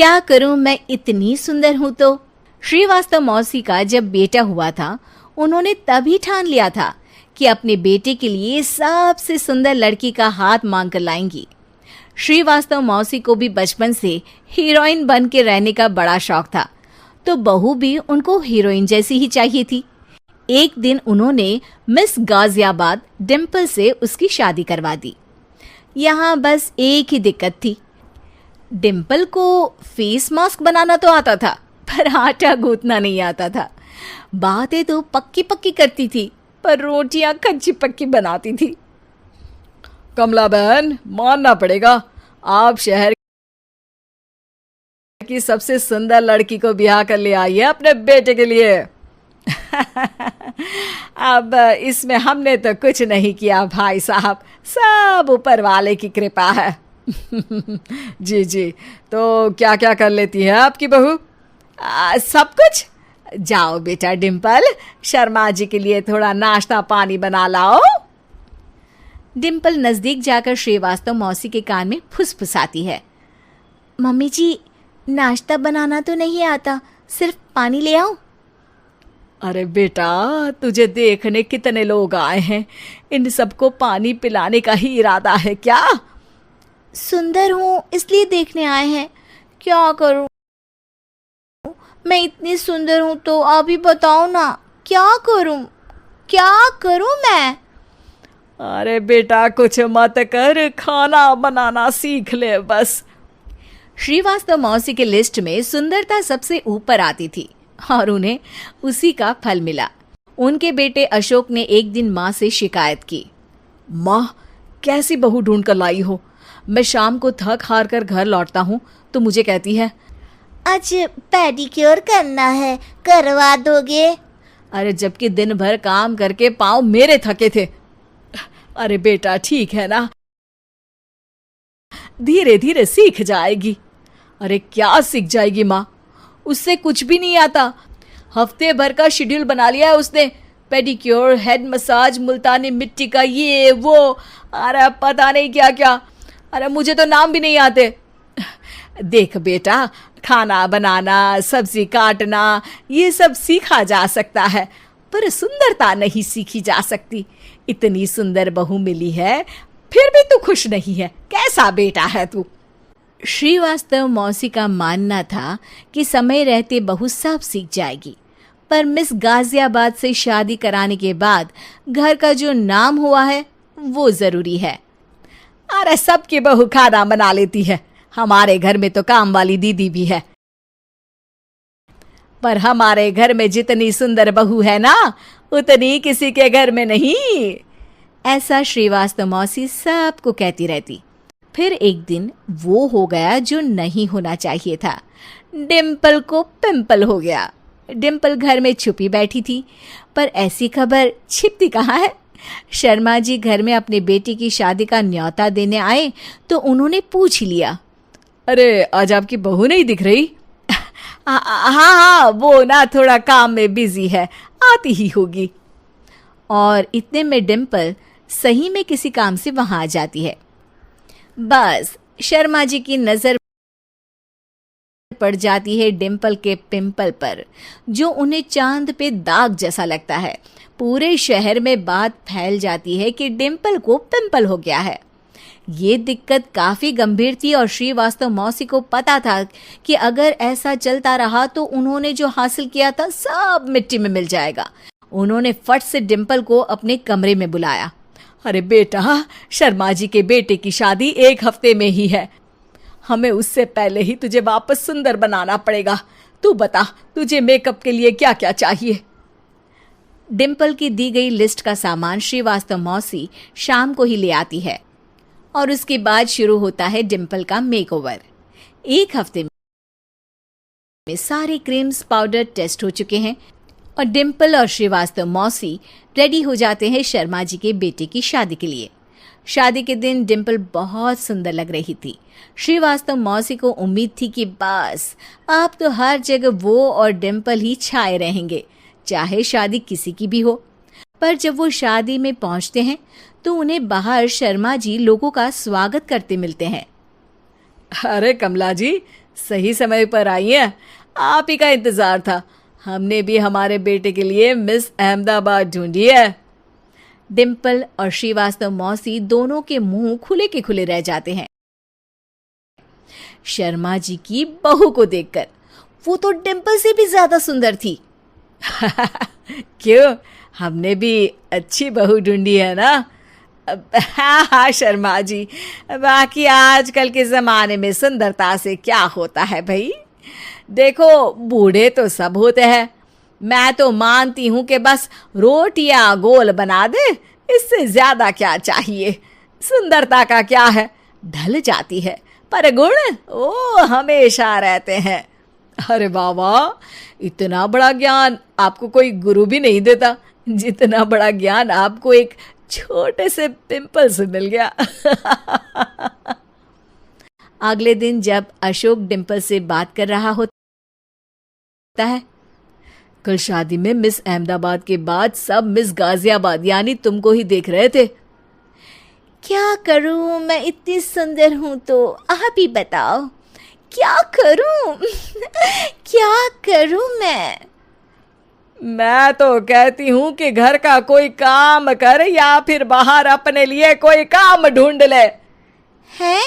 क्या करूं, मैं इतनी सुंदर हूं तो। श्रीवास्तव मौसी का जब बेटा हुआ था, उन्होंने तभी ठान लिया था कि अपने बेटे के लिए सबसे सुंदर लड़की का हाथ मांग कर लाएंगी। श्रीवास्तव मौसी को भी बचपन से हीरोइन बन के रहने का बड़ा शौक था, तो बहू भी उनको हीरोइन जैसी ही चाहिए थी। एक दिन उन्होंने मिस गाजियाबाद डिम्पल से उसकी शादी करवा दी। यहाँ बस एक ही दिक्कत थी, डिम्पल को फेस मास्क बनाना तो आता था, पर आटा गूंथना नहीं आता था। बातें तो पक्की पक्की करती थी, पर रोटियां कच्ची पक्की बनाती थी। कमला बहन, मानना पड़ेगा, आप शहर की सबसे सुंदर लड़की को ब्याह कर ले आई है अपने बेटे के लिए। अब इसमें हमने तो कुछ नहीं किया भाई साहब, सब ऊपर वाले की कृपा है। जी जी, तो क्या क्या कर लेती है आपकी बहू? सब कुछ। जाओ बेटा डिम्पल, शर्मा जी के लिए थोड़ा नाश्ता पानी बना लाओ। डिम्पल नजदीक जाकर श्रीवास्तव मौसी के कान में फुसफुसाती है। मम्मी जी, नाश्ता बनाना तो नहीं आता, सिर्फ पानी ले आओ। अरे बेटा, तुझे देखने कितने लोग आए हैं, इन सबको पानी पिलाने का ही इरादा है क्या? सुंदर हूँ इसलिए देखने आए हैं, क्या करूँ? मैं इतनी सुंदर हूँ तो आप ही बताओ ना, क्या करूँ मैं? अरे बेटा, कुछ मत कर, खाना बनाना सीख ले बस। श्रीवास्तव मौसी के लिस्ट में सुंदरता सबसे ऊपर आती थी और उन्हें उसी का फल मिला। उनके बेटे अशोक ने एक दिन माँ से शिकायत की। माँ, कैसी बहू ढूंढ कर लाई हो? मैं शाम को थक हार कर घर लौटता हूँ तो मुझे कहती है, आज पेडिक्योर करना है, करवा दोगे? अरे जबकि दिन भर काम करके पाँव मेरे थके थे। अरे बेटा, ठीक है ना, धीरे धीरे सीख जाएगी। अरे क्या सीख जाएगी माँ, उससे कुछ भी नहीं आता। हफ्ते भर का शेड्यूल बना लिया है उसने, पेडिक्योर, हेड मसाज, मुल्तानी मिट्टी का ये वो, अरे पता नहीं क्या क्या। अरे मुझे तो नाम भी नहीं आते। देख बेटा, खाना बनाना, सब्जी काटना, ये सब सीखा जा सकता है, पर सुंदरता नहीं सीखी जा सकती। इतनी सुंदर बहू मिली है, फिर भी तू खुश नहीं है, कैसा बेटा है तू? श्रीवास्तव मौसी का मानना था कि समय रहते बहू सब सीख जाएगी, पर मिस गाजियाबाद से शादी कराने के बाद घर का जो नाम हुआ है वो जरूरी है। अरे सबकी बहू खाना बना लेती है, हमारे घर में तो काम वाली दीदी भी है, पर हमारे घर में जितनी सुंदर बहू है ना, उतनी किसी के घर में नहीं। ऐसा श्रीवास्तव मौसी सबको कहती रहती। फिर एक दिन वो हो गया जो नहीं होना चाहिए था, डिम्पल को पिंपल हो गया। डिम्पल घर में छुपी बैठी थी, पर ऐसी खबर छिपती कहाँ है। शर्मा जी घर में अपने बेटी की शादी का न्योता देने आए तो उन्होंने पूछ लिया, अरे आज आपकी बहू नहीं दिख रही? हाँ, वो ना थोड़ा काम में बिजी है, आती ही होगी। और इतने में डिम्पल सही में किसी काम से वहां आ जाती है। बस शर्मा जी की नजर पड़ जाती है डिम्पल के पिंपल पर, जो उन्हें चांद पे दाग जैसा लगता है। पूरे शहर में बात फैल जाती है कि डिम्पल को पिंपल हो गया है। ये दिक्कत काफी गंभीर थी और श्रीवास्तव मौसी को पता था कि अगर ऐसा चलता रहा तो उन्होंने जो हासिल किया था सब मिट्टी में मिल जाएगा। उन्होंने फट से डिम्पल को अपने कमरे में बुलाया। अरे बेटा, शर्मा जी के बेटे की शादी एक हफ्ते में ही है, हमें उससे पहले ही तुझे वापस सुंदर बनाना पड़ेगा। तू बता, तुझे मेकअप के लिए क्या क्या चाहिए? डिम्पल की दी गई लिस्ट का सामान श्रीवास्तव मौसी शाम को ही ले आती है और उसके बाद शुरू होता है डिम्पल का मेकओवर। एक हफ्ते में सारे क्रीम्स पाउडर टेस्ट हो चुके हैं और डिम्पल और श्रीवास्तव मौसी रेडी हो जाते हैं शर्मा जी के बेटे की शादी के लिए। शादी के दिन डिम्पल बहुत सुंदर लग रही थी। श्रीवास्तव मौसी को उम्मीद थी कि बस अब तो हर जगह वो और डिम्पल ही छाए रहेंगे, चाहे शादी किसी की भी हो। पर जब वो शादी में पहुंचते हैं तो उन्हें बाहर शर्मा जी लोगों का स्वागत करते मिलते हैं। अरे कमला जी, सही समय पर आई हैं, आप ही का इंतजार था। हमने भी हमारे बेटे के लिए मिस अहमदाबाद ढूंढी है। डिम्पल और श्रीवास्तव मौसी दोनों के मुंह खुले के खुले रह जाते हैं। शर्मा जी की बहू को देखकर, वो तो डिम्पल से भी ज्यादा सुंदर थी। क्यों, हमने भी अच्छी बहू ढूंढी है ना? हाँ हाँ शर्मा जी, बाकी आजकल के ज़माने में सुंदरता से क्या होता है भाई। देखो, बूढ़े तो सब होते हैं। मैं तो मानती हूँ कि बस रोटियां गोल बना दे, इससे ज़्यादा क्या चाहिए। सुंदरता का क्या है, ढल जाती है, पर गुण वो हमेशा रहते हैं। अरे बाबा, इतना बड़ा ज्ञान आपको कोई गुरु भी नहीं देता जितना बड़ा ज्ञान आपको एक छोटे से पिंपल से मिल गया। अगले दिन जब अशोक डिम्पल से बात कर रहा होता है, कल शादी में मिस अहमदाबाद के बाद सब मिस गाजियाबाद यानी तुमको ही देख रहे थे। क्या करूं, मैं इतनी सुंदर हूं तो आप ही बताओ, क्या करूं? क्या करूं मैं तो कहती हूं कि घर का कोई काम कर या फिर बाहर अपने लिए कोई काम ढूंढ ले। है?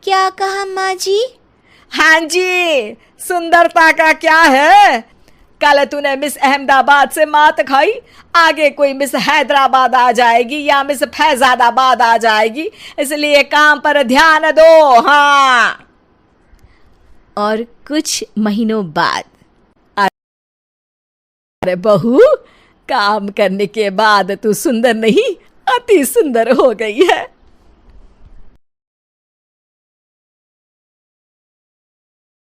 क्या कहा माँ जी? हाँ जी, सुंदरता का क्या है? कल तूने मिस अहमदाबाद से मात खाई, आगे कोई मिस हैदराबाद आ जाएगी या मिस फैजादाबाद आ जाएगी, इसलिए काम पर ध्यान दो। हाँ। और कुछ महीनों बाद, अरे बहू, काम करने के बाद तू सुंदर नहीं, अति सुंदर हो गई है।